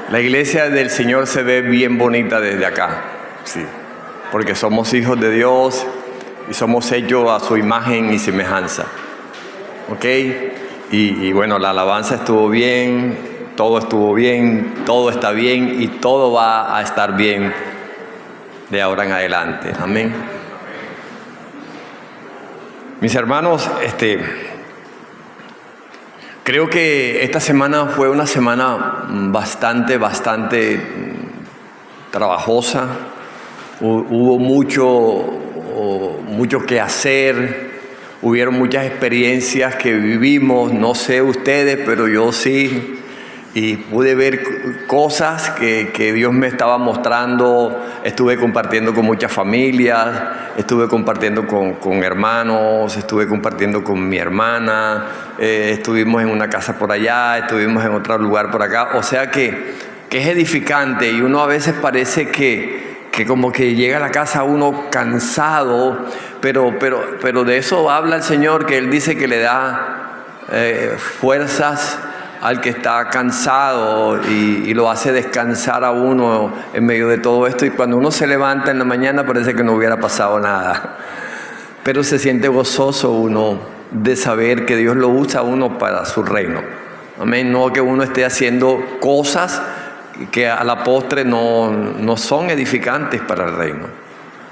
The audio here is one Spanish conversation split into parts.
La iglesia del Señor se ve bien bonita desde acá, sí, porque somos hijos de Dios y somos hechos a su imagen y semejanza, ¿ok? Y bueno, la alabanza estuvo bien, todo está bien y todo va a estar bien de ahora en adelante, amén. Mis hermanos, creo que esta semana fue una semana bastante trabajosa. Hubo mucho que hacer, hubieron muchas experiencias que vivimos, no sé ustedes, pero yo sí, y pude ver cosas que Dios me estaba mostrando. Estuve compartiendo con muchas familias, estuve compartiendo con hermanos, estuve compartiendo con mi hermana, estuvimos en una casa por allá, estuvimos en otro lugar por acá. O sea que es edificante, y uno a veces parece que como que llega a la casa uno cansado, pero de eso habla el Señor, que Él dice que le da fuerzas al que está cansado y lo hace descansar a uno en medio de todo esto. Y cuando uno se levanta en la mañana parece que no hubiera pasado nada, pero se siente gozoso uno de saber que Dios lo usa a uno para su reino, amén. No que uno esté haciendo cosas que a la postre no son edificantes para el reino.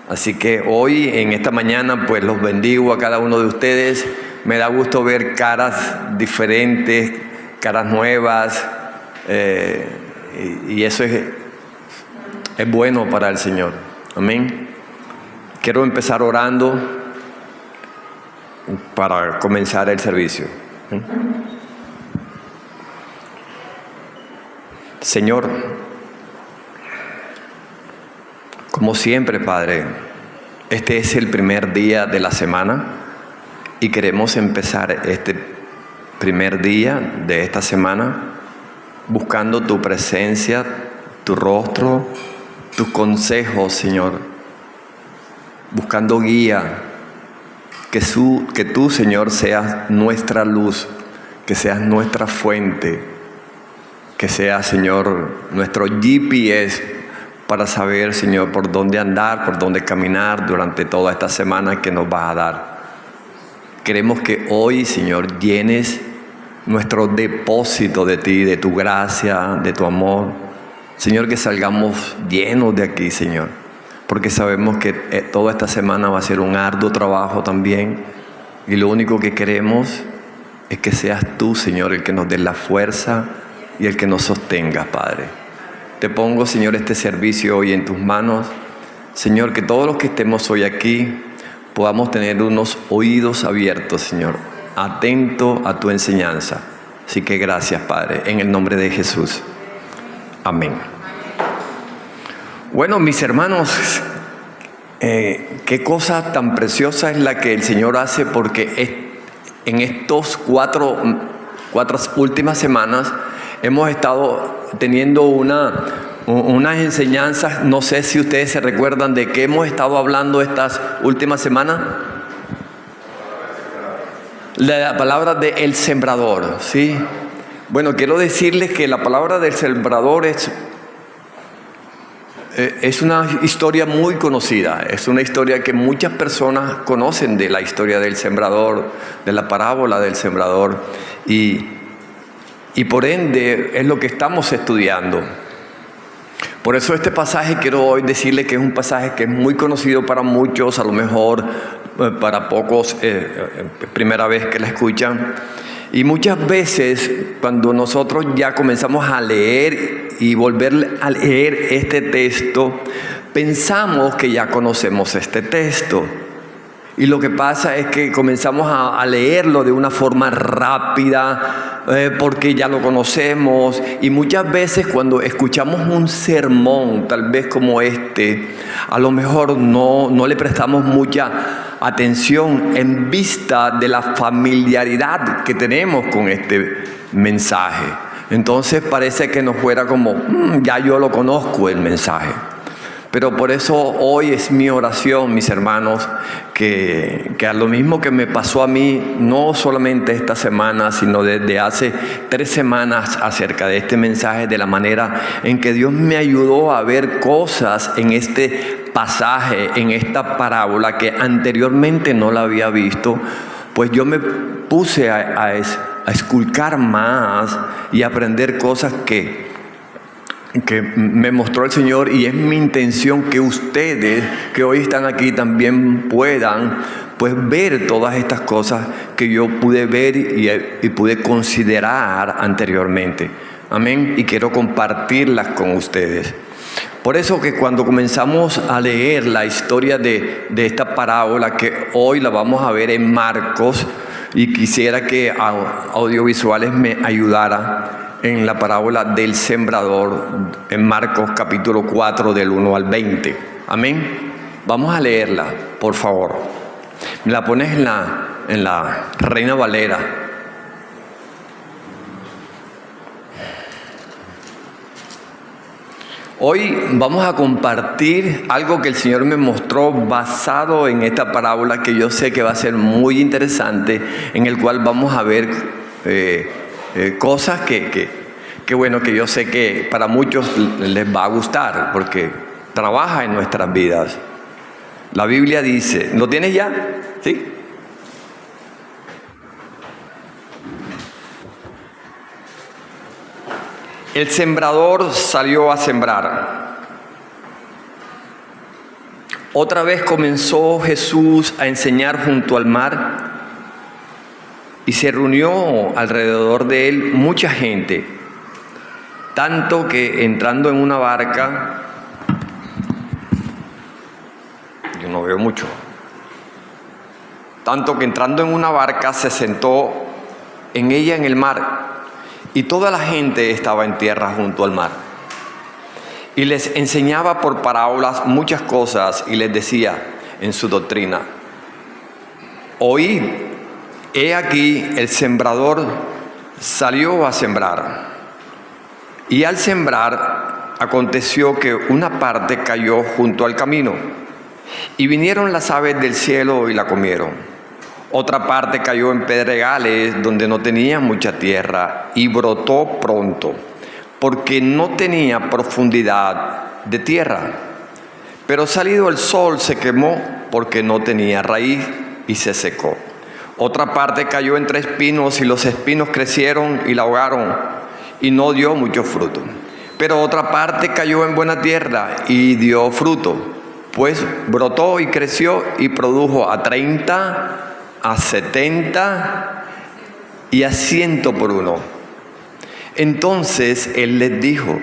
Así que hoy, en esta mañana, pues los bendigo a cada uno de ustedes. Me da gusto ver caras diferentes, caras nuevas, y eso es bueno para el Señor, amén. Quiero empezar orando para comenzar el servicio. Señor, como siempre, Padre, este es el primer día de la semana y queremos empezar este primer día de esta semana buscando tu presencia, tu rostro, tus consejos, Señor, buscando guía, que tú, Señor, seas nuestra luz, que seas nuestra fuente, que seas, Señor, nuestro GPS para saber, Señor, por dónde andar, por dónde caminar durante toda esta semana que nos vas a dar. Queremos que hoy, Señor, llenes nuestro depósito de ti, de tu gracia, de tu amor. Señor, que salgamos llenos de aquí, Señor, porque sabemos que toda esta semana va a ser un arduo trabajo también, y lo único que queremos es que seas tú, Señor, el que nos dé la fuerza y el que nos sostenga, Padre. Te pongo, Señor, este servicio hoy en tus manos. Señor, que todos los que estemos hoy aquí podamos tener unos oídos abiertos, Señor, atento a tu enseñanza. Así que gracias, Padre, en el nombre de Jesús. Amén. Bueno, mis hermanos, qué cosa tan preciosa es la que el Señor hace, porque en estos cuatro últimas semanas hemos estado teniendo unas enseñanzas. No sé si ustedes se recuerdan de qué hemos estado hablando estas últimas semanas. La palabra de el sembrador, ¿sí? Bueno, quiero decirles que la palabra del sembrador es una historia muy conocida. Es una historia que muchas personas conocen, de la historia del sembrador, de la parábola del sembrador, y por ende es lo que estamos estudiando. Por eso este pasaje quiero hoy decirle que es un pasaje que es muy conocido para muchos, a lo mejor para pocos, primera vez que la escuchan. Y muchas veces cuando nosotros ya comenzamos a leer y volver a leer este texto, pensamos que ya conocemos este texto. Y lo que pasa es que comenzamos a leerlo de una forma rápida, porque ya lo conocemos. Y muchas veces cuando escuchamos un sermón, tal vez como este, a lo mejor no le prestamos mucha atención en vista de la familiaridad que tenemos con este mensaje. Entonces parece que nos fuera como, ya yo lo conozco el mensaje. Pero por eso hoy es mi oración, mis hermanos, que a lo mismo que me pasó a mí, no solamente esta semana, sino desde hace 3 semanas acerca de este mensaje, de la manera en que Dios me ayudó a ver cosas en este pasaje, en esta parábola que anteriormente no la había visto, pues yo me puse a esculcar más y aprender cosas que me mostró el Señor, y es mi intención que ustedes que hoy están aquí también puedan pues ver todas estas cosas que yo pude ver y pude considerar anteriormente. Amén. Y quiero compartirlas con ustedes. Por eso que cuando comenzamos a leer la historia de esta parábola, que hoy la vamos a ver en Marcos, y quisiera que audiovisuales me ayudara en la parábola del sembrador, en Marcos capítulo 4 del 1 al 20. Amén. Vamos a leerla, por favor. Me la pones en la Reina Valera. Hoy vamos a compartir algo que el Señor me mostró basado en esta parábola, que yo sé que va a ser muy interesante, en el cual vamos a ver cosas que bueno, que yo sé que para muchos les va a gustar, porque trabaja en nuestras vidas. La Biblia dice, ¿lo tienes ya? ¿Sí? El sembrador salió a sembrar. Otra vez comenzó Jesús a enseñar junto al mar, y se reunió alrededor de él mucha gente, tanto que entrando en una barca, yo no veo mucho, tanto que entrando en una barca se sentó en ella en el mar, y toda la gente estaba en tierra junto al mar. Y les enseñaba por parábolas muchas cosas, y les decía en su doctrina: oíd, he aquí el sembrador salió a sembrar. Y al sembrar aconteció que una parte cayó junto al camino, y vinieron las aves del cielo y la comieron. Otra parte cayó en pedregales donde no tenía mucha tierra, y brotó pronto, porque no tenía profundidad de tierra. Pero salido el sol se quemó, porque no tenía raíz, y se secó. Otra parte cayó entre espinos, y los espinos crecieron y la ahogaron, y no dio mucho fruto. Pero otra parte cayó en buena tierra y dio fruto, pues brotó y creció y produjo a 30, a 70 y a 100 por uno. Entonces él les dijo: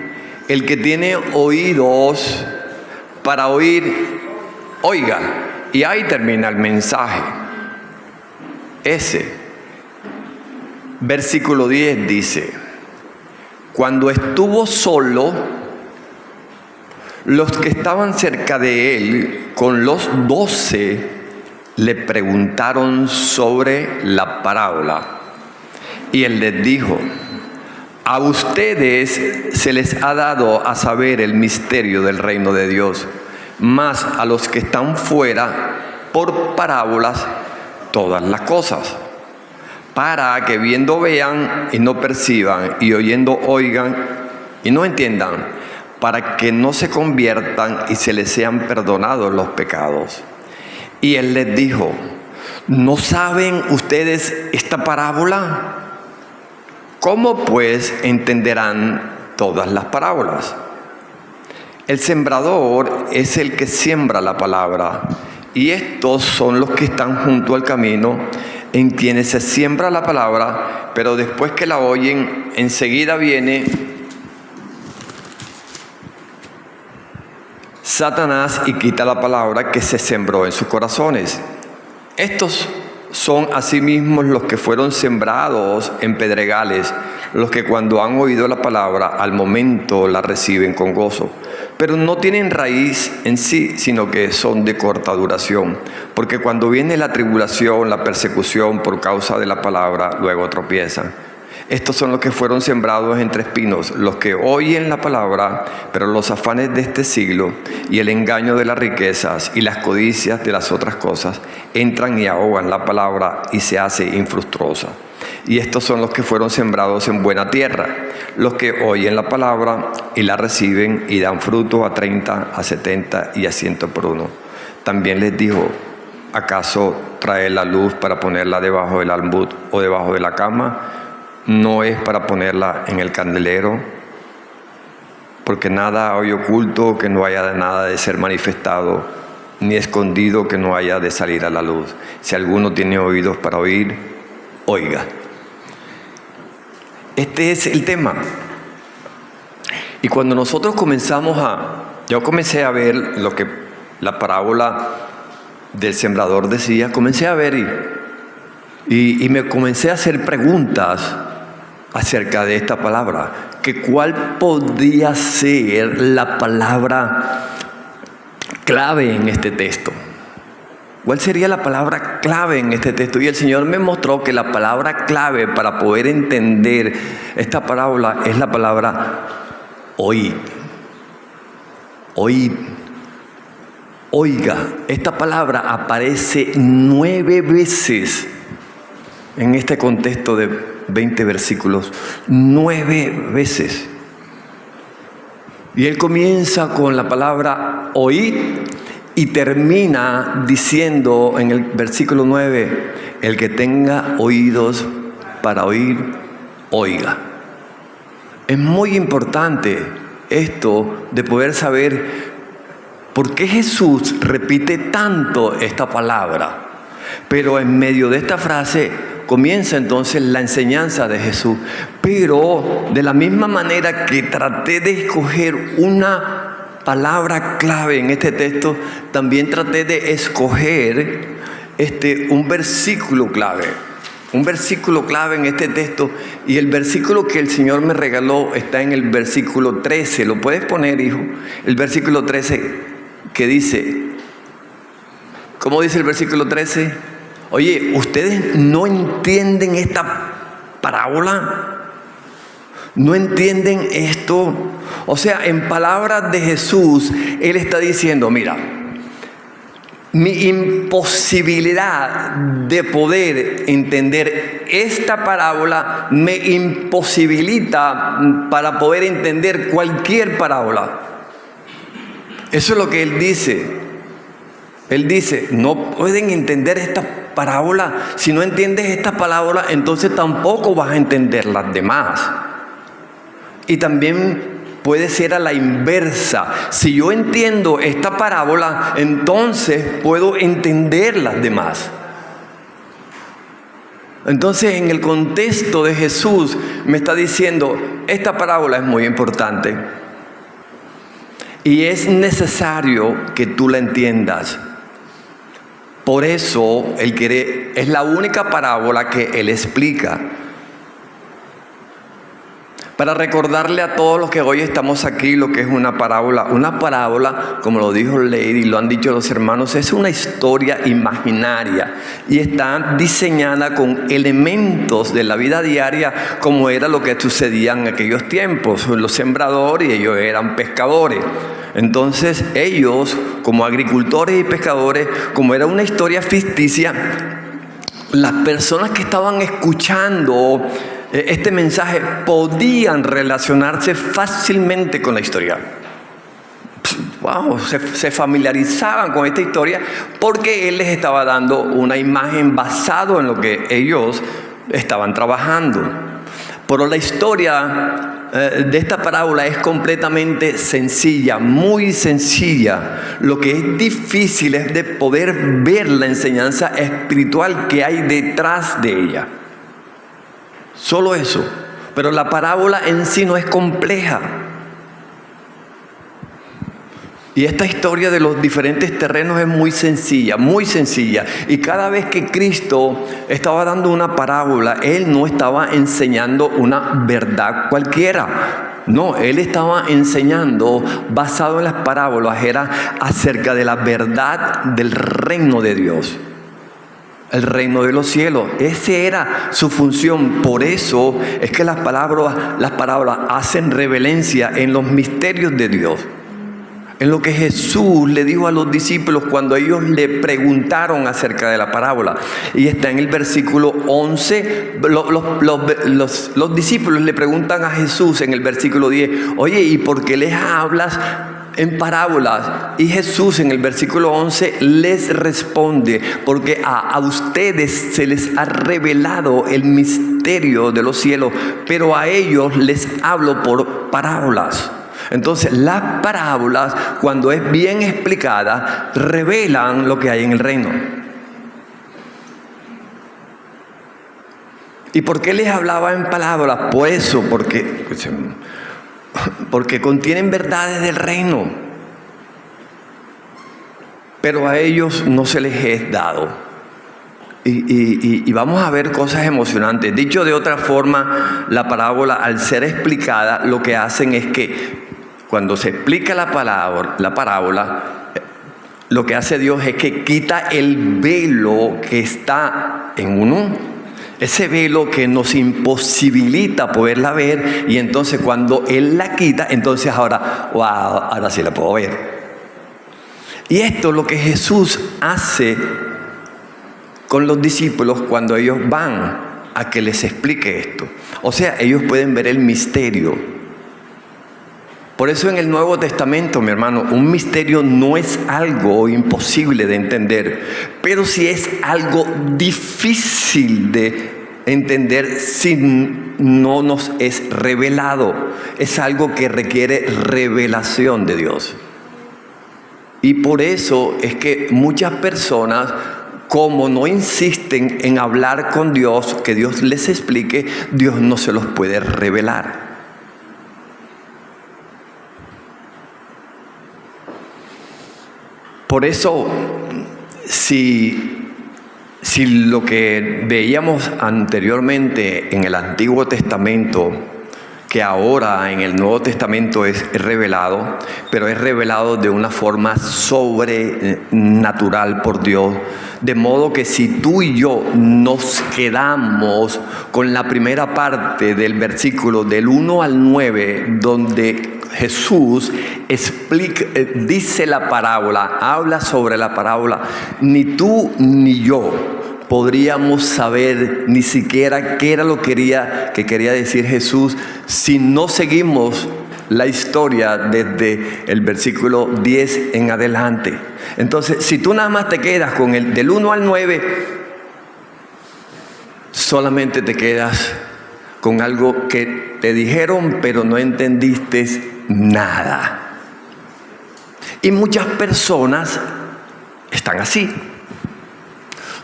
el que tiene oídos para oír, oiga. Y ahí termina el mensaje. Ese versículo 10 dice: cuando estuvo solo, los que estaban cerca de él con los 12 le preguntaron sobre la parábola. Y él les dijo: a ustedes se les ha dado a saber el misterio del reino de Dios, mas a los que están fuera, por parábolas todas las cosas, para que viendo vean y no perciban, y oyendo oigan y no entiendan, para que no se conviertan y se les sean perdonados los pecados. Y él les dijo: ¿no saben ustedes esta parábola? ¿Cómo pues entenderán todas las parábolas? El sembrador es el que siembra la palabra, y estos son los que están junto al camino, en quienes se siembra la palabra, pero después que la oyen, enseguida viene Satanás y quita la palabra que se sembró en sus corazones. Estos son asimismo los que fueron sembrados en pedregales, los que cuando han oído la palabra, al momento la reciben con gozo, pero no tienen raíz en sí, sino que son de corta duración, porque cuando viene la tribulación, la persecución por causa de la palabra, luego tropiezan. Estos son los que fueron sembrados entre espinos, los que oyen la palabra, pero los afanes de este siglo y el engaño de las riquezas y las codicias de las otras cosas entran y ahogan la palabra y se hace infructuosa. Y estos son los que fueron sembrados en buena tierra, los que oyen la palabra y la reciben y dan fruto a 30, a 70 y a 100 por uno. También les dijo: ¿acaso trae la luz para ponerla debajo del almud o debajo de la cama? ¿No es para ponerla en el candelero? Porque nada hay oculto que no haya de nada de ser manifestado, ni escondido que no haya de salir a la luz. Si alguno tiene oídos para oír, oiga. Este es el tema. Y cuando nosotros yo comencé a ver lo que la parábola del sembrador decía, comencé a ver y me comencé a hacer preguntas acerca de esta palabra, que cuál podría ser la palabra clave en este texto. ¿Cuál sería la palabra clave en este texto? Y el Señor me mostró que la palabra clave para poder entender esta parábola es la palabra oíd. Oíd. Oiga, esta palabra aparece 9 veces en este contexto de 20 versículos. 9 veces. Y Él comienza con la palabra oíd y termina diciendo en el versículo 9: el que tenga oídos para oír, oiga. Es muy importante esto de poder saber por qué Jesús repite tanto esta palabra. Pero en medio de esta frase comienza entonces la enseñanza de Jesús. Pero de la misma manera que traté de escoger una palabra clave en este texto, también traté de escoger un versículo clave. Un versículo clave en este texto, y el versículo que el Señor me regaló está en el versículo 13. ¿Lo puedes poner, hijo? El versículo 13, que dice, ¿cómo dice el versículo 13? Oye, ¿ustedes no entienden esta parábola? ¿No entienden esto? O sea, en palabras de Jesús, Él está diciendo: mira, mi imposibilidad de poder entender esta parábola me imposibilita para poder entender cualquier parábola. Eso es lo que Él dice. Él dice: no pueden entender esta parábola. Si no entiendes esta parábola, entonces tampoco vas a entender las demás. Y también puede ser a la inversa. Si yo entiendo esta parábola, entonces puedo entender las demás. Entonces, en el contexto de Jesús, me está diciendo: esta parábola es muy importante y es necesario que tú la entiendas. Por eso, es la única parábola que Él explica. Para recordarle a todos los que hoy estamos aquí lo que es una parábola. Una parábola, como lo dijo Lady, lo han dicho los hermanos, es una historia imaginaria y está diseñada con elementos de la vida diaria, como era lo que sucedía en aquellos tiempos. Los sembradores, y ellos eran pescadores. Entonces ellos, como agricultores y pescadores, como era una historia ficticia, las personas que estaban escuchando este mensaje podían relacionarse fácilmente con la historia. Wow, se familiarizaban con esta historia porque Él les estaba dando una imagen basado en lo que ellos estaban trabajando. Pero la historia de esta parábola es completamente sencilla, muy sencilla. Lo que es difícil es de poder ver la enseñanza espiritual que hay detrás de ella. Solo eso. Pero la parábola en sí no es compleja. Y esta historia de los diferentes terrenos es muy sencilla, muy sencilla. Y cada vez que Cristo estaba dando una parábola, Él no estaba enseñando una verdad cualquiera. No, Él estaba enseñando, basado en las parábolas, era acerca de la verdad del reino de Dios. el reino de los cielos. Esa era su función. Por eso es que las parábolas hacen revelancia en los misterios de Dios. En lo que Jesús le dijo a los discípulos cuando ellos le preguntaron acerca de la parábola. Y está en el versículo 11. Los discípulos le preguntan a Jesús en el versículo 10, oye, ¿y por qué les hablas en parábolas? Y Jesús en el versículo 11 les responde, porque a ustedes se les ha revelado el misterio de los cielos, pero a ellos les hablo por parábolas. Entonces las parábolas, cuando es bien explicada, revelan lo que hay en el reino. ¿Y por qué les hablaba en parábolas? Por eso, porque contienen verdades del reino, pero a ellos no se les es dado. Y vamos a ver cosas emocionantes. Dicho de otra forma, la parábola, al ser explicada, lo que hacen es que cuando se explica la parábola, lo que hace Dios es que quita el velo que está en uno. Ese velo que nos imposibilita poderla ver, y entonces cuando Él la quita, entonces ahora, wow, ahora sí la puedo ver. Y esto es lo que Jesús hace con los discípulos cuando ellos van a que les explique esto. O sea, ellos pueden ver el misterio. Por eso en el Nuevo Testamento, mi hermano, un misterio no es algo imposible de entender, pero sí es algo difícil de entender si no nos es revelado. Es algo que requiere revelación de Dios. Y por eso es que muchas personas, como no insisten en hablar con Dios, que Dios les explique, Dios no se los puede revelar. Por eso, si lo que veíamos anteriormente en el Antiguo Testamento, que ahora en el Nuevo Testamento es revelado, pero es revelado de una forma sobrenatural por Dios, de modo que si tú y yo nos quedamos con la primera parte del versículo del 1 al 9, donde Jesús explica, dice la parábola, habla sobre la parábola, ni tú ni yo podríamos saber ni siquiera qué era lo que quería decir Jesús si no seguimos la historia desde el versículo 10 en adelante. Entonces, si tú nada más te quedas con el del 1 al 9, solamente te quedas con algo que te dijeron, pero no entendiste nada. Y muchas personas están así.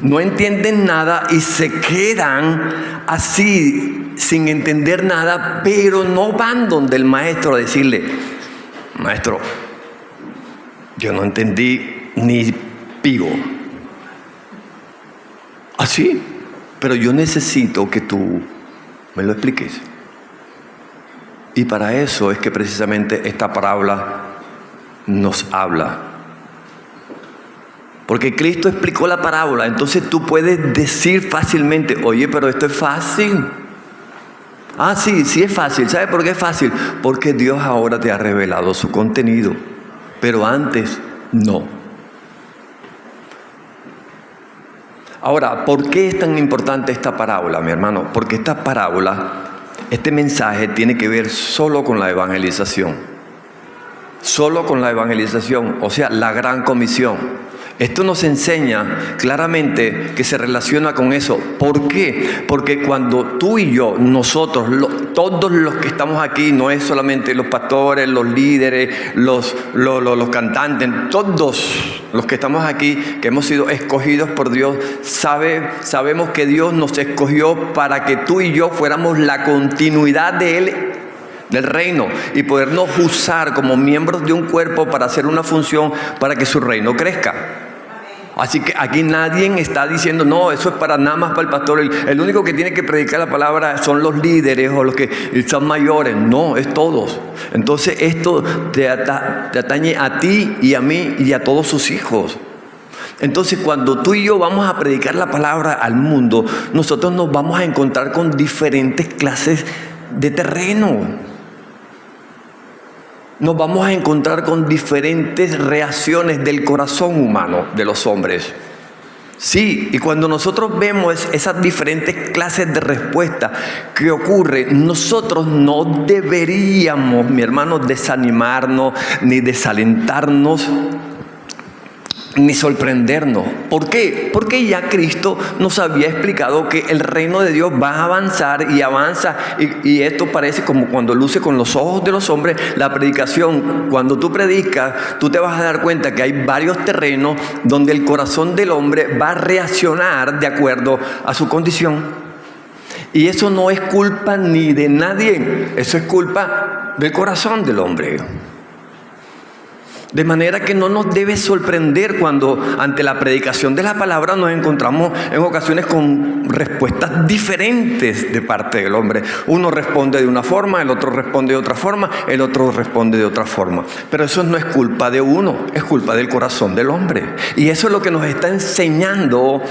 No entienden nada y se quedan así sin entender nada, pero no van donde el maestro a decirle, maestro, yo no entendí ni pigo. Así, pero yo necesito que tú me lo expliques. Y para eso es que precisamente esta parábola nos habla. Porque Cristo explicó la parábola, entonces tú puedes decir fácilmente, oye, pero esto es fácil. Ah, sí es fácil. ¿Sabe por qué es fácil? Porque Dios ahora te ha revelado su contenido, pero antes no. Ahora, ¿por qué es tan importante esta parábola, mi hermano? Porque esta parábola, este mensaje tiene que ver solo con la evangelización. Solo con la evangelización, o sea, la gran comisión. Esto nos enseña claramente que se relaciona con eso. ¿Por qué? Porque cuando tú y yo, nosotros, todos los que estamos aquí, no es solamente los pastores, los líderes, los cantantes, todos los que estamos aquí, que hemos sido escogidos por Dios, sabemos que Dios nos escogió para que tú y yo fuéramos la continuidad de Él, del reino, y podernos usar como miembros de un cuerpo para hacer una función para que su reino crezca. Así que aquí nadie está diciendo, no, eso es para nada más para el pastor. El único que tiene que predicar la palabra son los líderes o los que son mayores. No, es todos. Entonces esto te atañe a ti y a mí y a todos sus hijos. Entonces, cuando tú y yo vamos a predicar la palabra al mundo, nosotros nos vamos a encontrar con diferentes clases de terreno. Nos vamos a encontrar con diferentes reacciones del corazón humano de los hombres. Sí, y cuando nosotros vemos esas diferentes clases de respuesta que ocurren, nosotros no deberíamos, mi hermano, desanimarnos, ni desalentarnos, ni sorprendernos. ¿Por qué? Porque ya Cristo nos había explicado que el reino de Dios va a avanzar y avanza, y esto parece como cuando luce con los ojos de los hombres la predicación. Cuando tú predicas, tú te vas a dar cuenta que hay varios terrenos donde el corazón del hombre va a reaccionar de acuerdo a su condición. Y eso no es culpa ni de nadie, eso es culpa del corazón del hombre. De manera que no nos debe sorprender cuando ante la predicación de la palabra nos encontramos en ocasiones con respuestas diferentes de parte del hombre. Uno responde de una forma, el otro responde de otra forma, el otro responde de otra forma. Pero eso no es culpa de uno, es culpa del corazón del hombre. Y eso es lo que nos está enseñando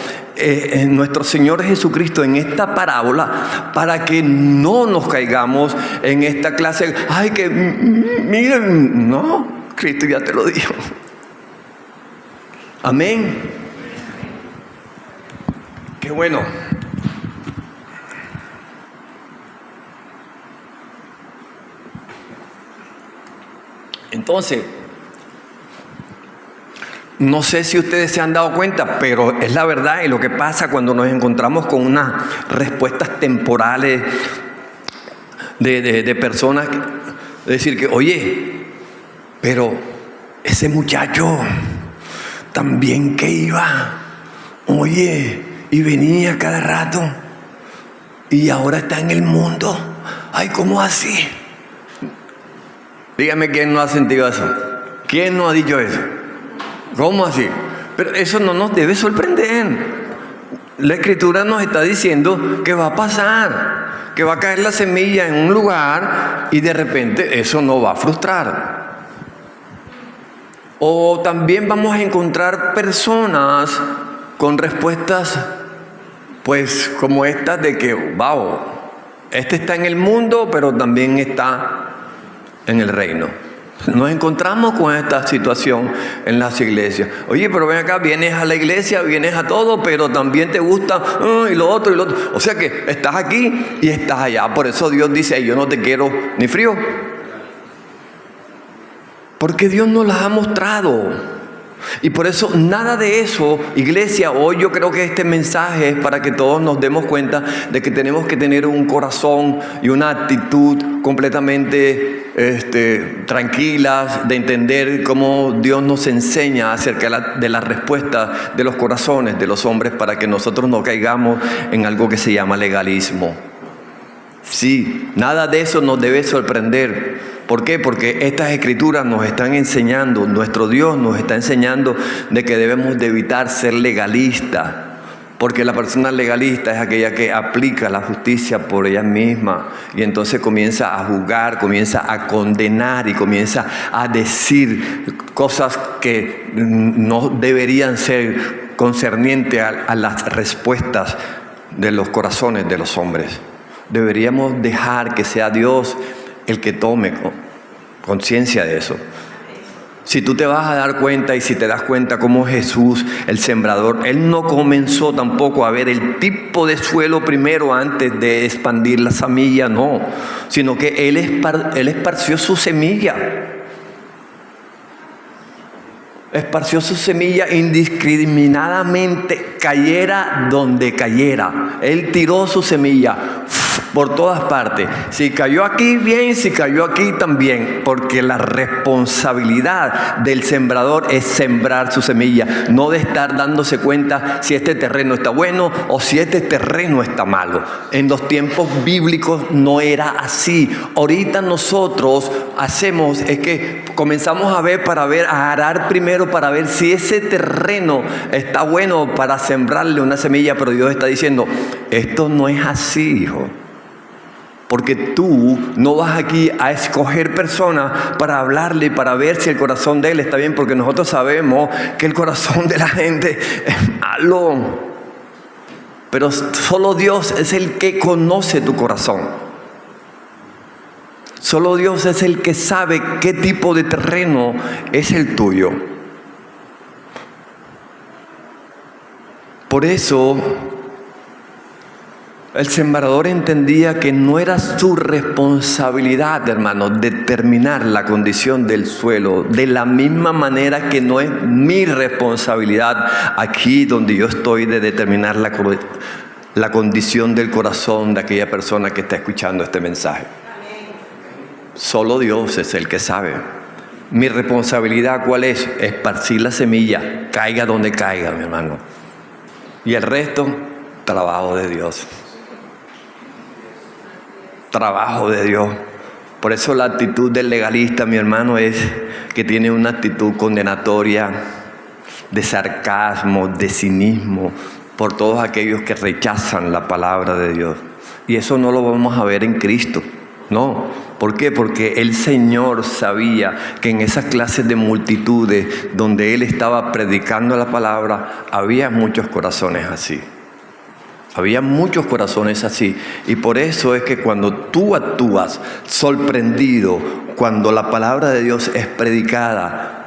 nuestro Señor Jesucristo en esta parábola, para que no nos caigamos en esta clase. Ay, que miren, no. Cristo ya te lo dijo. Amén. Qué bueno. Entonces, no sé si ustedes se han dado cuenta, pero es la verdad, y lo que pasa cuando nos encontramos con unas respuestas temporales de personas, decir que, oye, pero ese muchacho también que iba, oye, y venía cada rato, y ahora está en el mundo. Ay, ¿cómo así? Dígame quién no ha sentido eso. ¿Quién no ha dicho eso? ¿Cómo así? Pero eso no nos debe sorprender. La Escritura nos está diciendo que va a pasar, que va a caer la semilla en un lugar y de repente eso no va a frustrar. O también vamos a encontrar personas con respuestas, pues como estas de que, wow, este está en el mundo, pero también está en el reino. Nos encontramos con esta situación en las iglesias. Oye, pero ven acá, vienes a la iglesia, vienes a todo, pero también te gusta y lo otro y lo otro. O sea que estás aquí y estás allá. Por eso Dios dice, yo no te quiero ni frío. Porque Dios nos las ha mostrado. Y por eso nada de eso, iglesia, hoy yo creo que este mensaje es para que todos nos demos cuenta de que tenemos que tener un corazón y una actitud completamente tranquilas, de entender cómo Dios nos enseña acerca de las respuestas de los corazones de los hombres, para que nosotros no caigamos en algo que se llama legalismo. Sí, nada de eso nos debe sorprender. ¿Por qué? Porque estas escrituras nos están enseñando, nuestro Dios nos está enseñando de que debemos de evitar ser legalistas. Porque la persona legalista es aquella que aplica la justicia por ella misma y entonces comienza a juzgar, comienza a condenar y comienza a decir cosas que no deberían ser concernientes a las respuestas de los corazones de los hombres. Deberíamos dejar que sea Dios el que tome conciencia de eso. Si tú te vas a dar cuenta y si te das cuenta cómo Jesús, el sembrador, Él no comenzó tampoco a ver el tipo de suelo primero antes de expandir la semilla, no, sino que Él esparció su semilla. Esparció su semilla indiscriminadamente, cayera donde cayera. Él tiró su semilla por todas partes. Si cayó aquí, bien; si cayó aquí, también. Porque la responsabilidad del sembrador es sembrar su semilla, no de estar dándose cuenta si este terreno está bueno o si este terreno está malo. En los tiempos bíblicos no era así. Ahorita nosotros hacemos es que comenzamos a arar primero para ver si ese terreno está bueno para sembrarle una semilla, pero Dios está diciendo, esto no es así, hijo. Porque tú no vas aquí a escoger personas para hablarle, para ver si el corazón de él está bien, porque nosotros sabemos que el corazón de la gente es malo. Pero solo Dios es el que conoce tu corazón. Solo Dios es el que sabe qué tipo de terreno es el tuyo. Por eso el sembrador entendía que no era su responsabilidad, hermano, determinar la condición del suelo, de la misma manera que no es mi responsabilidad aquí donde yo estoy de determinar la condición del corazón de aquella persona que está escuchando este mensaje. Solo Dios es el que sabe. Mi responsabilidad, ¿cuál es? Esparcir la semilla, caiga donde caiga, mi hermano. Y el resto, trabajo de Dios. Trabajo de Dios. Por eso la actitud del legalista, mi hermano, es que tiene una actitud condenatoria, de sarcasmo, de cinismo, por todos aquellos que rechazan la palabra de Dios. Y eso no lo vamos a ver en Cristo, no. ¿Por qué? Porque el Señor sabía que en esas clases de multitudes donde Él estaba predicando la palabra, había muchos corazones así. Había muchos corazones así. Y por eso es que cuando tú actúas sorprendido, cuando la palabra de Dios es predicada,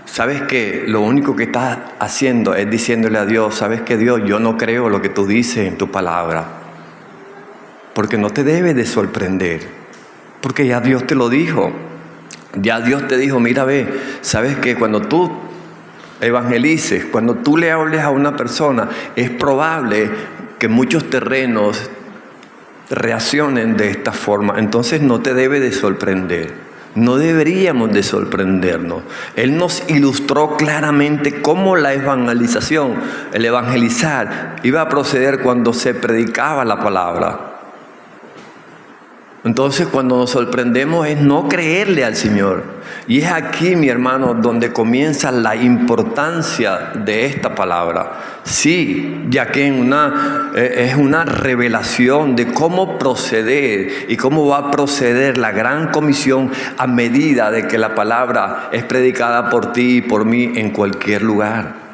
sabes que lo único que estás haciendo es diciéndole a Dios, sabes que Dios, yo no creo lo que tú dices en tu palabra. Porque no te debe de sorprender. Porque ya Dios te lo dijo. Ya Dios te dijo, mira, ve, sabes que cuando tú evangelices, cuando tú le hables a una persona, es probable que muchos terrenos reaccionen de esta forma. Entonces no te debe de sorprender. No deberíamos de sorprendernos. Él nos ilustró claramente cómo la evangelización, el evangelizar, iba a proceder cuando se predicaba la palabra. Entonces cuando nos sorprendemos es no creerle al Señor. Y es aquí, mi hermano, donde comienza la importancia de esta palabra. Sí, ya que es una revelación de cómo proceder y cómo va a proceder la gran comisión a medida de que la palabra es predicada por ti y por mí en cualquier lugar.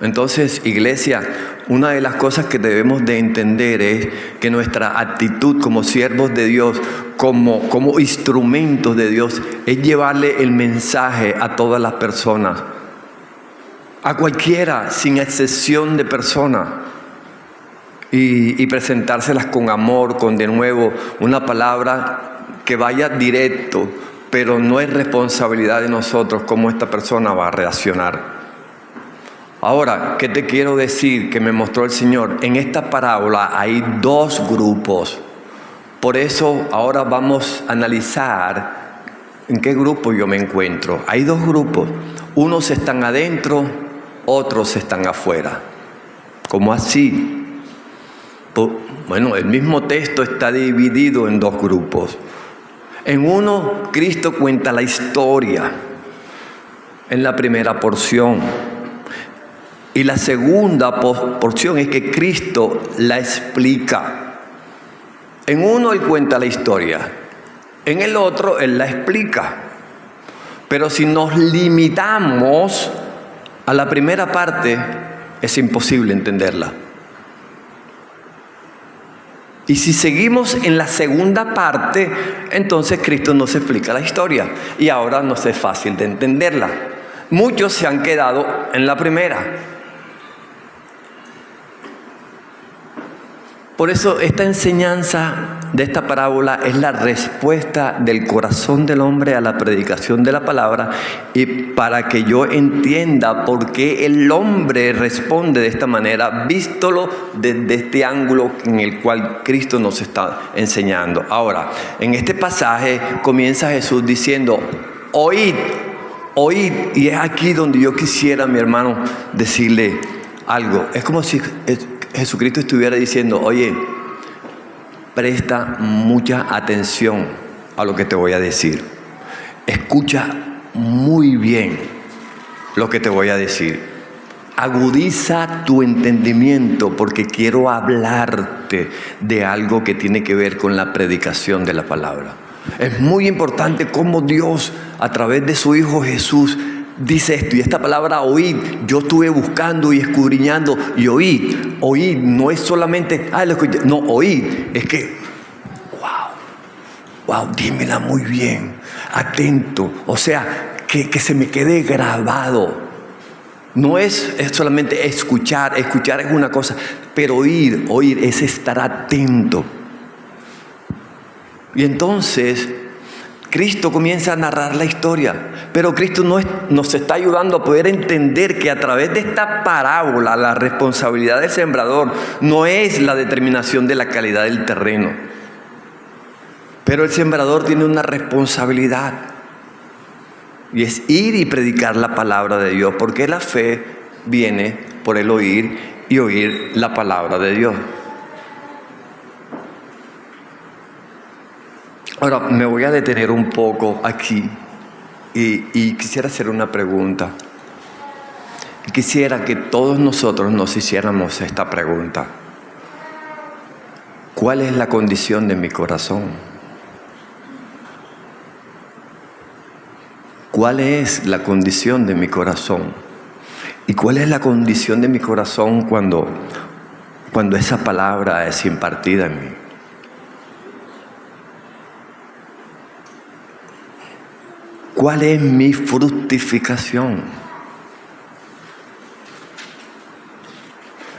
Entonces, iglesia, una de las cosas que debemos de entender es que nuestra actitud como siervos de Dios, como instrumentos de Dios, es llevarle el mensaje a todas las personas, a cualquiera, sin excepción de personas, y presentárselas con amor, con de nuevo una palabra que vaya directo, pero no es responsabilidad de nosotros cómo esta persona va a reaccionar. Ahora, ¿qué te quiero decir que me mostró el Señor? En esta parábola hay dos grupos. Por eso ahora vamos a analizar en qué grupo yo me encuentro. Hay dos grupos. Unos están adentro, otros están afuera. ¿Cómo así? Bueno, el mismo texto está dividido en dos grupos. En uno, Cristo cuenta la historia en la primera porción. Y la segunda porción es que Cristo la explica. En uno Él cuenta la historia, en el otro Él la explica. Pero si nos limitamos a la primera parte, es imposible entenderla. Y si seguimos en la segunda parte, entonces Cristo nos explica la historia. Y ahora nos es fácil de entenderla. Muchos se han quedado en la primera. Por eso esta enseñanza de esta parábola es la respuesta del corazón del hombre a la predicación de la palabra, y para que yo entienda por qué el hombre responde de esta manera, vístolo desde este ángulo en el cual Cristo nos está enseñando. Ahora, en este pasaje comienza Jesús diciendo, oíd, oíd, y es aquí donde yo quisiera, mi hermano, decirle algo. Es como si Jesucristo estuviera diciendo, oye, presta mucha atención a lo que te voy a decir. Escucha muy bien lo que te voy a decir. agudiza tu entendimiento porque quiero hablarte de algo que tiene que ver con la predicación de la palabra. Es muy importante cómo Dios, a través de su Hijo Jesús, dice esto. Y esta palabra oíd, yo estuve buscando y escudriñando, y oíd no es solamente, lo escuché, no, oíd, es que, wow, dímela muy bien, atento, o sea, que se me quede grabado. No es solamente escuchar es una cosa, pero oír es estar atento. Y entonces Cristo comienza a narrar la historia, pero Cristo nos está ayudando a poder entender que a través de esta parábola la responsabilidad del sembrador no es la determinación de la calidad del terreno, pero el sembrador tiene una responsabilidad y es ir y predicar la palabra de Dios, porque la fe viene por el oír y oír la palabra de Dios. Ahora, me voy a detener un poco aquí y quisiera hacer una pregunta. Quisiera que todos nosotros nos hiciéramos esta pregunta. ¿Cuál es la condición de mi corazón? ¿Cuál es la condición de mi corazón? ¿Y cuál es la condición de mi corazón cuando esa palabra es impartida en mí? ¿Cuál es mi fructificación?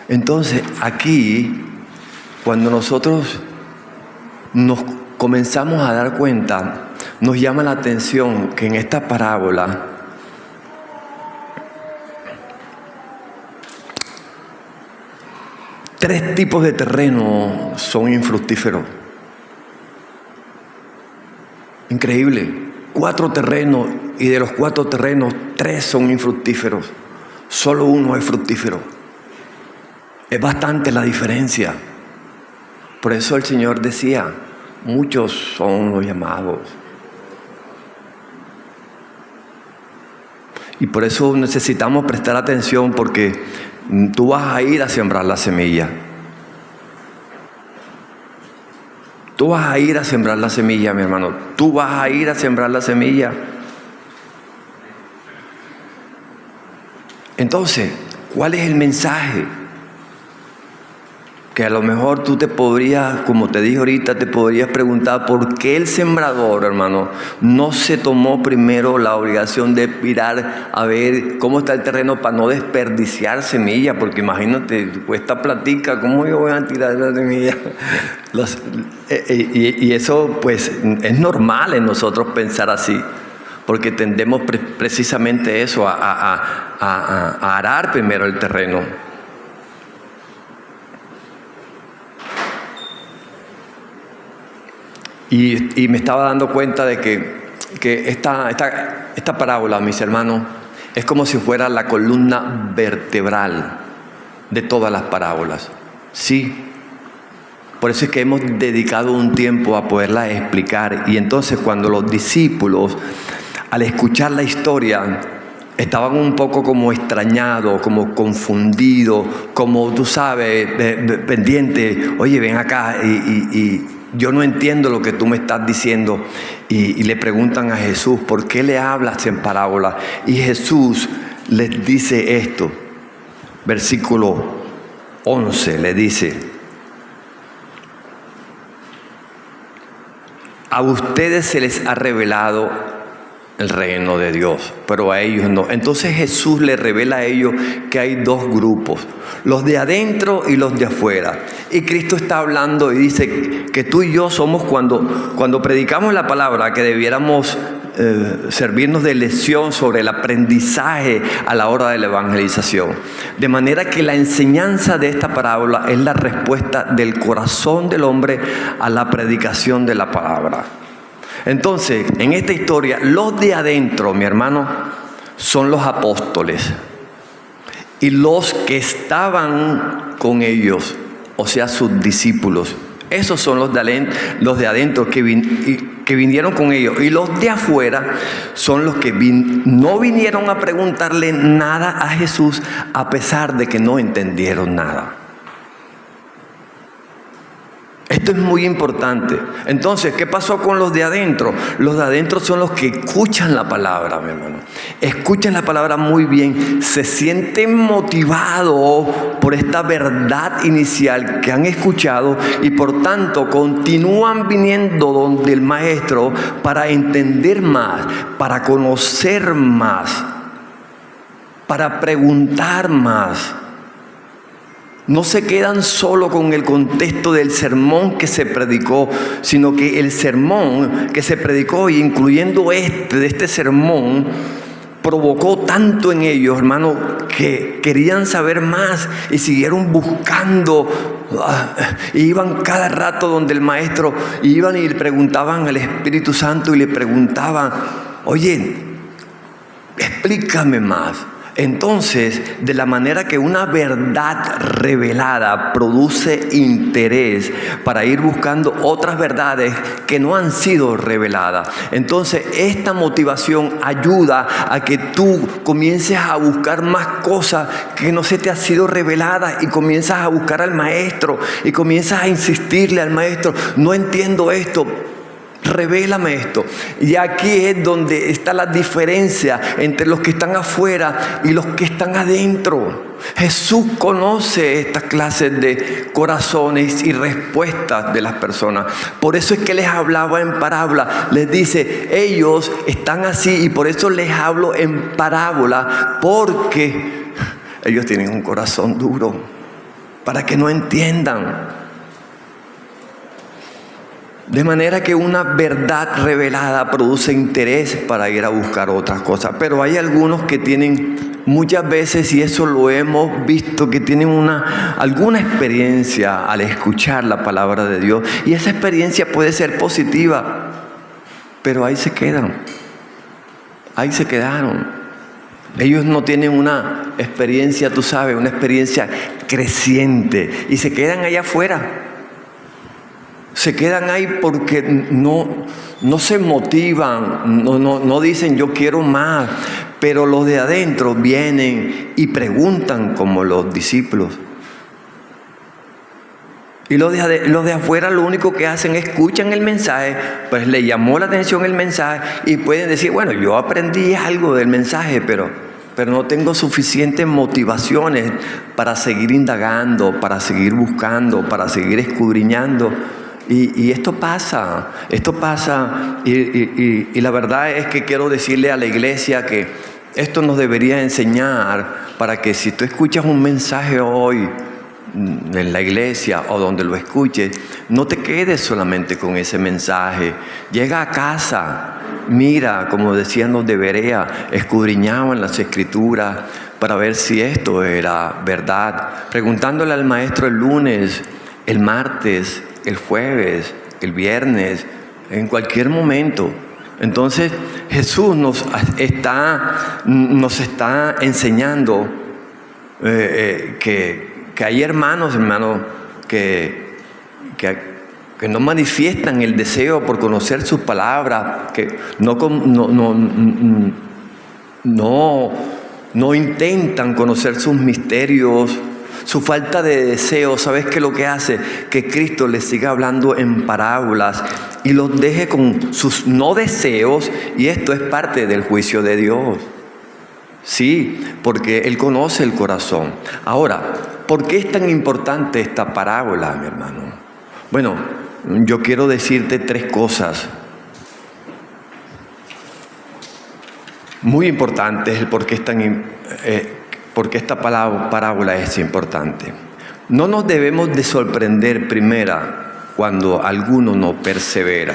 Entonces, aquí, cuando nosotros nos comenzamos a dar cuenta, nos llama la atención que en esta parábola tres tipos de terreno son infructíferos. Increíble. 4 terrenos, y de los 4 terrenos, 3 son infructíferos. Solo uno es fructífero. Es bastante la diferencia. Por eso el Señor decía, muchos son los llamados. Y por eso necesitamos prestar atención, porque tú vas a ir a sembrar la semilla. Tú vas a ir a sembrar la semilla, mi hermano. Tú vas a ir a sembrar la semilla. Entonces, ¿cuál es el mensaje? Que a lo mejor tú te podrías, como te dije ahorita, te podrías preguntar por qué el sembrador, hermano, no se tomó primero la obligación de mirar a ver cómo está el terreno para no desperdiciar semilla, porque imagínate, cuesta platica, ¿cómo yo voy a tirar la semilla? Y eso pues es normal en nosotros pensar así, porque tendemos precisamente eso, a arar primero el terreno. Y me estaba dando cuenta de que esta parábola, mis hermanos, es como si fuera la columna vertebral de todas las parábolas. Sí. Por eso es que hemos dedicado un tiempo a poderla explicar. Y entonces cuando los discípulos, al escuchar la historia, estaban un poco como extrañados, como confundidos, como tú sabes, pendientes. Oye, ven acá y yo no entiendo lo que tú me estás diciendo. Y le preguntan a Jesús, ¿por qué le hablas en parábola? Y Jesús les dice esto. Versículo 11 le dice: a ustedes se les ha revelado el reino de Dios, pero a ellos no. Entonces Jesús les revela a ellos que hay 2 grupos, los de adentro y los de afuera. Y Cristo está hablando y dice que tú y yo somos, cuando predicamos la palabra, que debiéramos servirnos de lección sobre el aprendizaje a la hora de la evangelización. De manera que la enseñanza de esta parábola es la respuesta del corazón del hombre a la predicación de la palabra. Entonces, en esta historia, los de adentro, mi hermano, son los apóstoles. Y los que estaban con ellos, o sea, sus discípulos. Esos son los de adentro que que vinieron con ellos. Y los de afuera son los que no vinieron a preguntarle nada a Jesús, a pesar de que no entendieron nada. Esto es muy importante. Entonces, ¿qué pasó con los de adentro? Los de adentro son los que escuchan la palabra, mi hermano. Escuchan la palabra muy bien. Se sienten motivados por esta verdad inicial que han escuchado y por tanto continúan viniendo donde el maestro para entender más, para conocer más, para preguntar más. No se quedan solo con el contexto del sermón que se predicó, sino que el sermón que se predicó, incluyendo este sermón, provocó tanto en ellos, hermano, que querían saber más y siguieron buscando. Iban cada rato donde el maestro, iban y le preguntaban al Espíritu Santo y le preguntaban: oye, explícame más. Entonces, de la manera que una verdad revelada produce interés para ir buscando otras verdades que no han sido reveladas, entonces esta motivación ayuda a que tú comiences a buscar más cosas que no se te han sido reveladas y comienzas a buscar al maestro y comienzas a insistirle al maestro: no entiendo esto, revélame esto. Y aquí es donde está la diferencia entre los que están afuera y los que están adentro. Jesús conoce estas clases de corazones y respuestas de las personas. Por eso es que les hablaba en parábola. Les dice: ellos están así y por eso les hablo en parábola, porque ellos tienen un corazón duro, para que no entiendan. De manera que una verdad revelada produce interés para ir a buscar otras cosas. Pero hay algunos que tienen muchas veces, y eso lo hemos visto, que tienen alguna experiencia al escuchar la palabra de Dios. Y esa experiencia puede ser positiva, pero ahí se quedan. Ahí se quedaron. Ellos no tienen una experiencia, tú sabes, una experiencia creciente. Y se quedan allá afuera. Se quedan ahí porque no se motivan, no dicen yo quiero más. Pero los de adentro vienen y preguntan como los discípulos. Y los de afuera lo único que hacen es escuchan el mensaje, pues les llamó la atención el mensaje y pueden decir: bueno, yo aprendí algo del mensaje, pero no tengo suficientes motivaciones para seguir indagando, para seguir buscando, para seguir escudriñando. Y esto pasa, y la verdad es que quiero decirle a la iglesia que esto nos debería enseñar para que si tú escuchas un mensaje hoy en la iglesia o donde lo escuches, no te quedes solamente con ese mensaje. Llega a casa, mira, como decían los de Berea, escudriñaban las escrituras para ver si esto era verdad, preguntándole al maestro el lunes, el martes, el jueves, el viernes, en cualquier momento. Entonces Jesús nos está enseñando que hay hermanos que no manifiestan el deseo por conocer sus palabras, que no intentan conocer sus misterios. Su falta de deseo, ¿sabes qué es lo que hace? Que Cristo les siga hablando en parábolas y los deje con sus no deseos, y esto es parte del juicio de Dios. Sí, porque Él conoce el corazón. Ahora, ¿por qué es tan importante esta parábola, mi hermano? Bueno, yo quiero decirte 3 cosas muy importantes, el por qué es tan porque esta parábola es importante. No nos debemos de sorprender primera cuando alguno no persevera.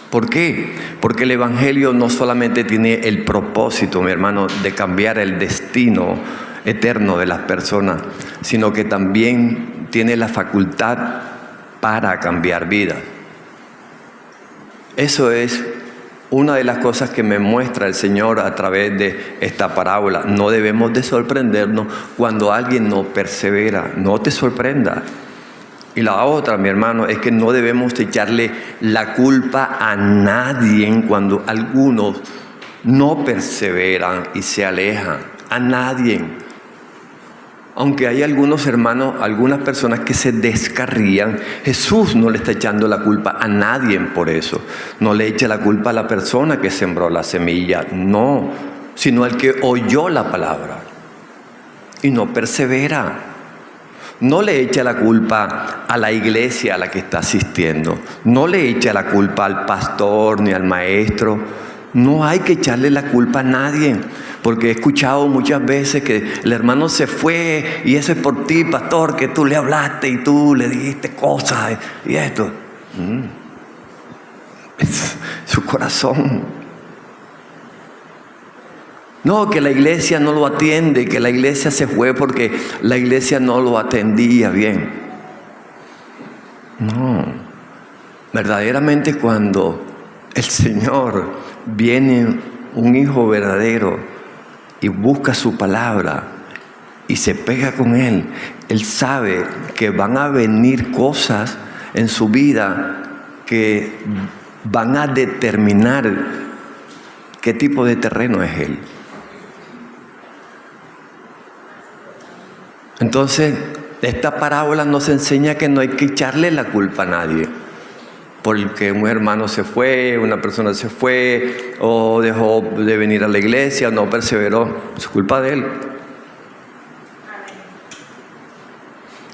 ¿Por qué? Porque el Evangelio no solamente tiene el propósito, mi hermano, de cambiar el destino eterno de las personas, sino que también tiene la facultad para cambiar vidas. Eso es una de las cosas que me muestra el Señor a través de esta parábola. No debemos de sorprendernos cuando alguien no persevera. No te sorprenda. Y la otra, mi hermano, es que no debemos echarle la culpa a nadie cuando algunos no perseveran y se alejan. A nadie. Aunque hay algunos hermanos, algunas personas que se descarrían, Jesús no le está echando la culpa a nadie por eso. No le echa la culpa a la persona que sembró la semilla, no, sino al que oyó la palabra y no persevera. No le echa la culpa a la iglesia a la que está asistiendo. No le echa la culpa al pastor ni al maestro. No hay que echarle la culpa a nadie. Porque he escuchado muchas veces que el hermano se fue y eso es por ti, pastor, que tú le hablaste y tú le dijiste cosas y esto. Es su corazón. No, que la iglesia no lo atiende, que la iglesia se fue porque la iglesia no lo atendía bien. No, verdaderamente cuando el Señor viene un hijo verdadero y busca su palabra y se pega con Él, Él sabe que van a venir cosas en su vida que van a determinar qué tipo de terreno es Él. Entonces, esta parábola nos enseña que no hay que echarle la culpa a nadie. Porque un hermano se fue, una persona se fue, o dejó de venir a la iglesia, no perseveró, es culpa de él.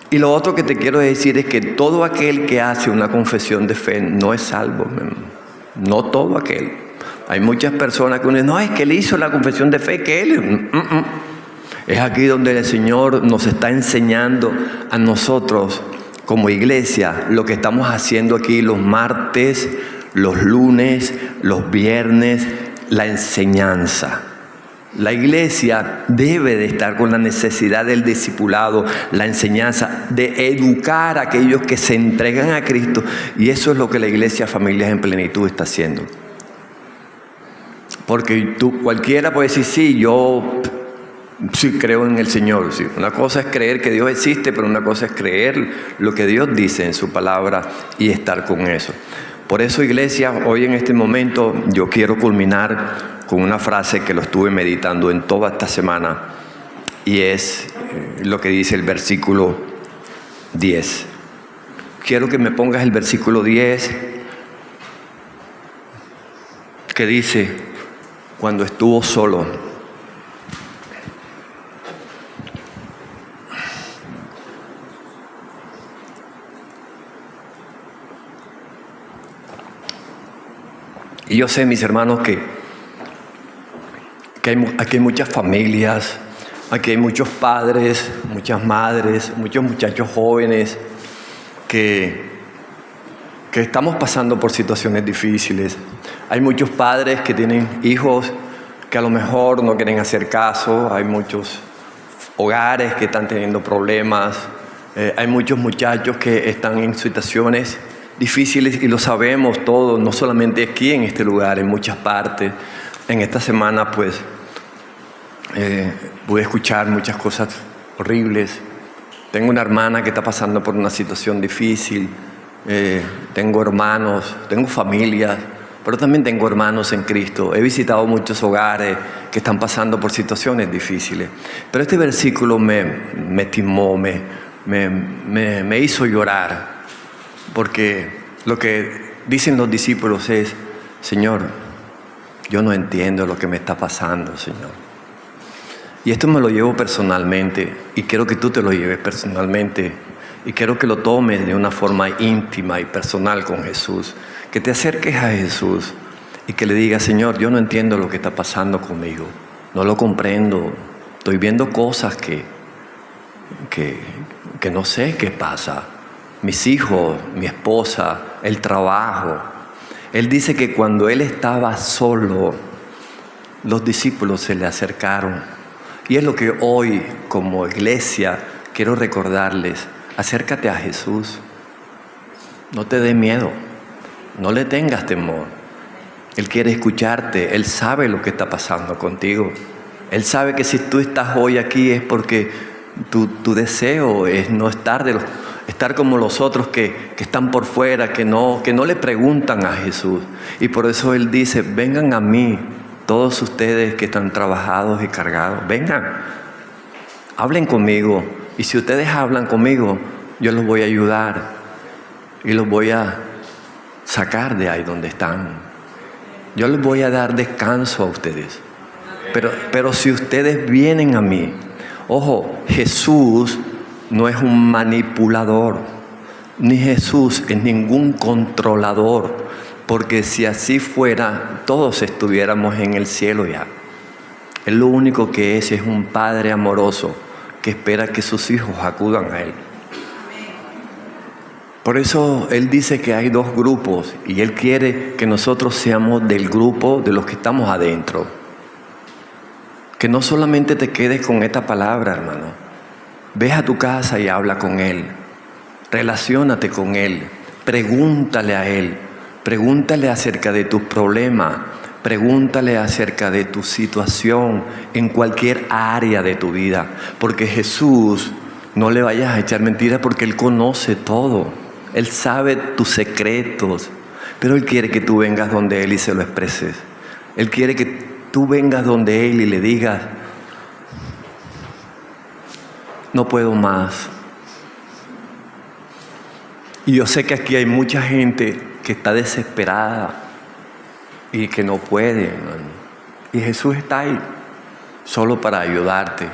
Y lo otro que te quiero decir es que todo aquel que hace una confesión de fe no es salvo. No todo aquel. Hay muchas personas que dicen, no, es que él hizo la confesión de fe, que él... Es aquí donde el Señor nos está enseñando a nosotros como iglesia lo que estamos haciendo aquí los martes, los lunes, los viernes, la enseñanza. La iglesia debe de estar con la necesidad del discipulado, la enseñanza, de educar a aquellos que se entregan a Cristo. Y eso es lo que la iglesia Familias en Plenitud está haciendo. Porque cualquiera puede decir, sí, yo... sí, creo en el Señor. Sí. Una cosa es creer que Dios existe, pero una cosa es creer lo que Dios dice en su palabra y estar con eso. Por eso, iglesia, hoy en este momento yo quiero culminar con una frase que lo estuve meditando en toda esta semana y es lo que dice el versículo 10. Quiero que me pongas el versículo 10 que dice, cuando estuvo solo. Y yo sé, mis hermanos, que aquí hay muchas familias, aquí hay muchos padres, muchas madres, muchos muchachos jóvenes que estamos pasando por situaciones difíciles. Hay muchos padres que tienen hijos que a lo mejor no quieren hacer caso, hay muchos hogares que están teniendo problemas, hay muchos muchachos que están en situaciones difíciles y lo sabemos todos, no solamente aquí en este lugar, en muchas partes. En esta semana pues pude escuchar muchas cosas horribles. Tengo una hermana que está pasando por una situación difícil, tengo hermanos, tengo familias, pero también tengo hermanos en Cristo. He visitado muchos hogares que están pasando por situaciones difíciles. Pero este versículo me timó, me hizo llorar. Porque lo que dicen los discípulos es, Señor, yo no entiendo lo que me está pasando, Señor. Y esto me lo llevo personalmente y quiero que tú te lo lleves personalmente y quiero que lo tomes de una forma íntima y personal con Jesús. Que te acerques a Jesús y que le digas, Señor, yo no entiendo lo que está pasando conmigo. No lo comprendo. Estoy viendo cosas que no sé qué pasa. Mis hijos, mi esposa, el trabajo. Él dice que cuando él estaba solo, los discípulos se le acercaron. Y es lo que hoy, como iglesia, quiero recordarles. Acércate a Jesús. No te dé miedo. No le tengas temor. Él quiere escucharte. Él sabe lo que está pasando contigo. Él sabe que si tú estás hoy aquí es porque tu deseo es no estar estar como los otros que están por fuera, que no le preguntan a Jesús. Y por eso Él dice, vengan a mí, todos ustedes que están trabajados y cargados, vengan, hablen conmigo. Y si ustedes hablan conmigo, yo los voy a ayudar y los voy a sacar de ahí donde están. Yo les voy a dar descanso a ustedes. Pero si ustedes vienen a mí, ojo, Jesús no es un manipulador, ni Jesús es ningún controlador, porque si así fuera, todos estuviéramos en el cielo ya. Él lo único que es un padre amoroso que espera que sus hijos acudan a Él. Por eso Él dice que hay dos grupos y Él quiere que nosotros seamos del grupo de los que estamos adentro. Que no solamente te quedes con esta palabra, hermano. Ve a tu casa y habla con Él. Relaciónate con Él. Pregúntale a Él. Pregúntale acerca de tus problemas. Pregúntale acerca de tu situación en cualquier área de tu vida. Porque Jesús, no le vayas a echar mentiras porque Él conoce todo. Él sabe tus secretos. Pero Él quiere que tú vengas donde Él y se lo expreses. Él quiere que tú vengas donde Él y le digas, no puedo más. Y yo sé que aquí hay mucha gente que está desesperada y que no puede, hermano. Y Jesús está ahí, solo para ayudarte.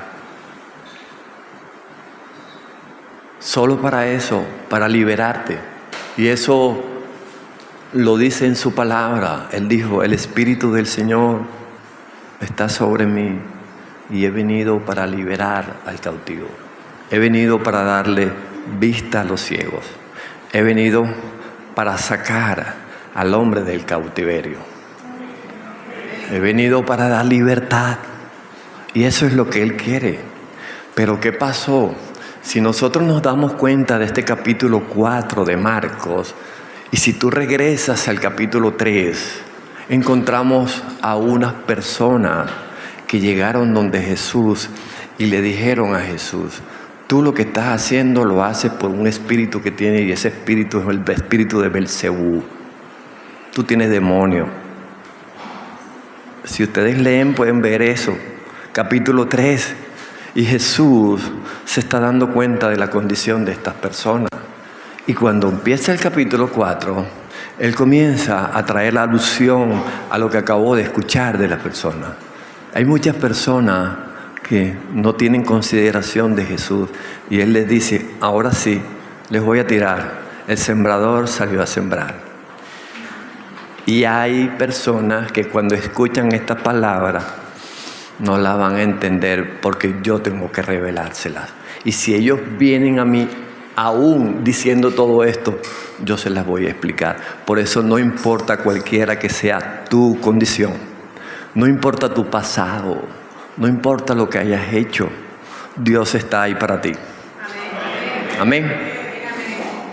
Solo para eso, para liberarte. Y eso lo dice en su palabra. Él dijo, el Espíritu del Señor está sobre mí y he venido para liberar al cautivo. He venido para darle vista a los ciegos. He venido para sacar al hombre del cautiverio. He venido para dar libertad. Y eso es lo que Él quiere. Pero ¿qué pasó? Si nosotros nos damos cuenta de este capítulo 4 de Marcos, y si tú regresas al capítulo 3, encontramos a unas personas que llegaron donde Jesús y le dijeron a Jesús, tú lo que estás haciendo lo haces por un espíritu que tiene, y ese espíritu es el espíritu de Belcebú. Tú tienes demonio. Si ustedes leen pueden ver eso. Capítulo 3. Y Jesús se está dando cuenta de la condición de estas personas. Y cuando empieza el capítulo 4, Él comienza a traer la alusión a lo que acabó de escuchar de la persona. Hay muchas personas que no tienen consideración de Jesús. Y Él les dice, ahora sí, les voy a tirar. El sembrador salió a sembrar. Y hay personas que cuando escuchan esta palabra no la van a entender porque yo tengo que revelárselas. Y si ellos vienen a mí aún diciendo todo esto, yo se las voy a explicar. Por eso no importa cualquiera que sea tu condición, no importa tu pasado, no importa lo que hayas hecho, Dios está ahí para ti. Amén.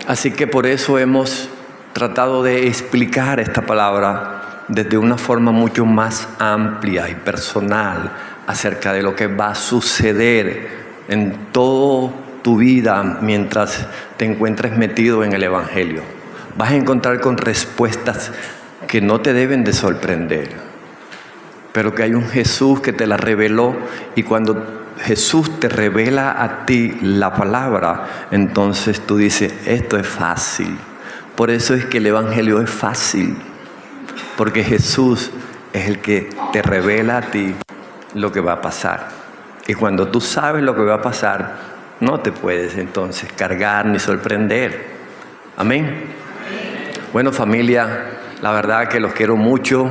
Así que por eso hemos tratado de explicar esta palabra desde una forma mucho más amplia y personal acerca de lo que va a suceder en toda tu vida mientras te encuentres metido en el Evangelio. Vas a encontrar con respuestas que no te deben de sorprender, pero que hay un Jesús que te la reveló, y cuando Jesús te revela a ti la palabra, entonces tú dices, esto es fácil. Por eso es que el Evangelio es fácil, porque Jesús es el que te revela a ti lo que va a pasar. Y cuando tú sabes lo que va a pasar, no te puedes entonces cargar ni sorprender. Amén. Bueno, familia, la verdad que los quiero mucho.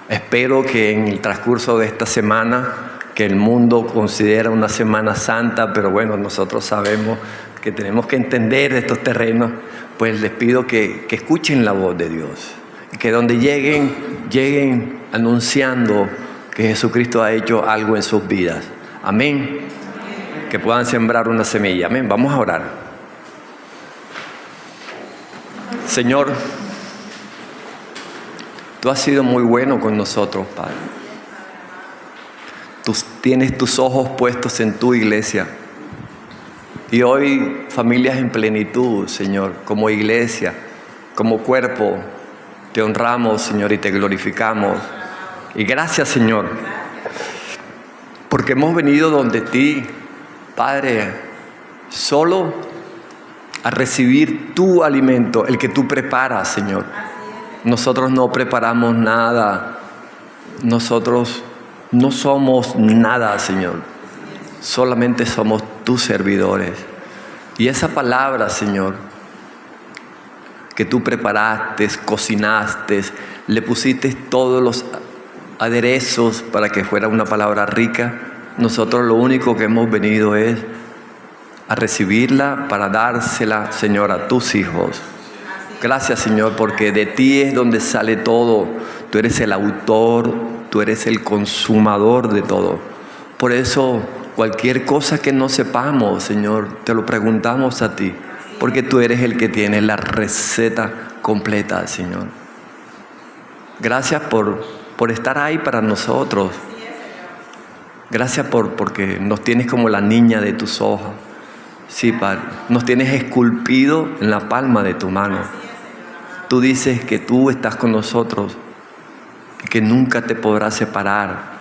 Espero que en el transcurso de esta semana, que el mundo considera una Semana Santa, pero bueno, nosotros sabemos que tenemos que entender estos terrenos, pues les pido que escuchen la voz de Dios. Que donde lleguen anunciando que Jesucristo ha hecho algo en sus vidas. Amén. Que puedan sembrar una semilla. Amén. Vamos a orar. Señor, tú has sido muy bueno con nosotros, Padre. Tú tienes tus ojos puestos en tu iglesia. Y hoy familias en plenitud, Señor, como iglesia, como cuerpo, te honramos, Señor, y te glorificamos. Y gracias, Señor, porque hemos venido donde ti, Padre, solo a recibir tu alimento, el que tú preparas, Señor. Nosotros no preparamos nada. Nosotros no somos nada, Señor. Solamente somos tus servidores. Y esa palabra, Señor, que tú preparaste, cocinaste, le pusiste todos los aderezos para que fuera una palabra rica. Nosotros lo único que hemos venido es a recibirla para dársela, Señor, a tus hijos. Gracias, Señor, porque de ti es donde sale todo. Tú eres el autor, tú eres el consumador de todo. Por eso, cualquier cosa que no sepamos, Señor, te lo preguntamos a ti, porque tú eres el que tiene la receta completa, Señor. Gracias por estar ahí para nosotros. Gracias porque nos tienes como la niña de tus ojos. Sí, Padre, nos tienes esculpido en la palma de tu mano. Tú dices que tú estás con nosotros y que nunca te podrás separar.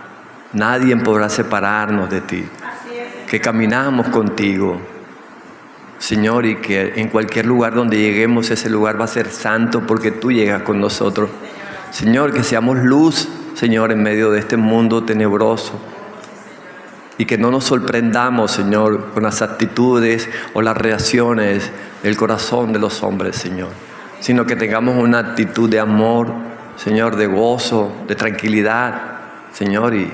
Nadie podrá separarnos de ti. Que caminamos contigo, Señor, y que en cualquier lugar donde lleguemos, ese lugar va a ser santo porque tú llegas con nosotros. Señor, que seamos luz, Señor, en medio de este mundo tenebroso. Y que no nos sorprendamos, Señor, con las actitudes o las reacciones del corazón de los hombres, Señor. Sino que tengamos una actitud de amor, Señor, de gozo, de tranquilidad, Señor, y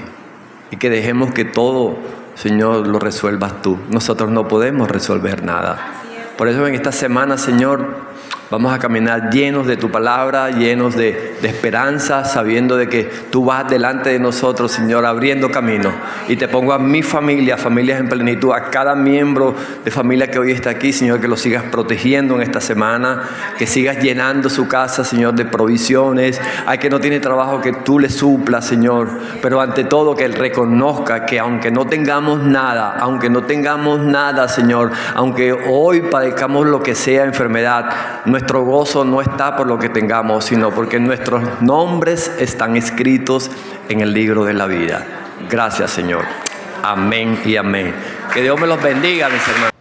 que dejemos que todo, Señor, lo resuelvas tú. Nosotros no podemos resolver nada. Por eso en esta semana, Señor, vamos a caminar llenos de tu palabra, llenos de esperanza, sabiendo de que tú vas delante de nosotros, Señor, abriendo camino. Y te pongo a mi familia, familias en plenitud, a cada miembro de familia que hoy está aquí, Señor, que lo sigas protegiendo en esta semana, que sigas llenando su casa, Señor, de provisiones. Hay que no tiene trabajo, que tú le suplas, Señor. Pero ante todo, que él reconozca que aunque no tengamos nada, Señor, aunque hoy padezcamos lo que sea enfermedad, nuestro gozo no está por lo que tengamos, sino porque nuestros nombres están escritos en el libro de la vida. Gracias, Señor. Amén y amén. Que Dios me los bendiga, mis hermanos.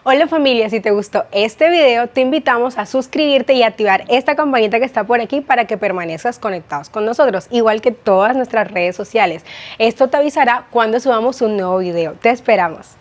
Hola familia, si te gustó este video, te invitamos a suscribirte y activar esta campanita que está por aquí para que permanezcas conectados con nosotros, igual que todas nuestras redes sociales. Esto te avisará cuando subamos un nuevo video. Te esperamos.